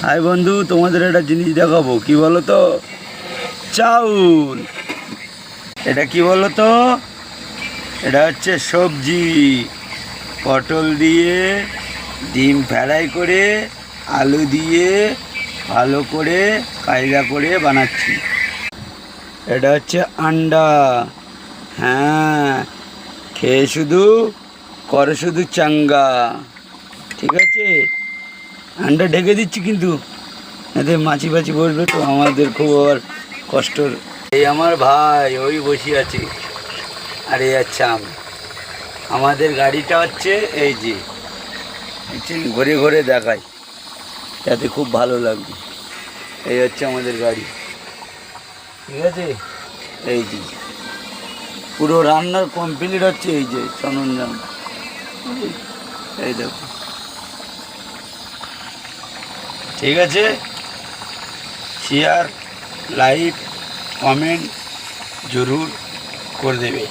High বন্ধু, তোমাদের একটা জিনিস দেখাবো। কি বলো তো? চাউল। এটা কি বলো তো? এটা হচ্ছে সবজি। পটল দিয়ে ডিম ফ্রাই করে আলু দিয়ে ভালো করে কায়দা করে বানাচ্ছি। এটা হচ্ছে আন্ডা। হ্যাঁ, খেয়ে শুধু করে শুধু চাঙ্গা। ঠিক আছে, আন্ডা ঢেকে দিচ্ছি কিন্তু এতে মাছি ফাছি বসবে তো, আমাদের খুব আবার কষ্টর। এই আমার ভাই ওই বসে আছে, আর এই আচ্ছা আমাদের গাড়িটা হচ্ছে এই যে ঘুরে ঘুরে দেখায়, যাতে খুব ভালো লাগবে। এই হচ্ছে আমাদের গাড়ি, ঠিক আছে। এই যে পুরো রান্নার কমপ্লিট হচ্ছে, এই যে সরঞ্জাম, এই দেখো। ঠিক আছে, শেয়ার লাইক কমেন্ট জরুর করে দেবে।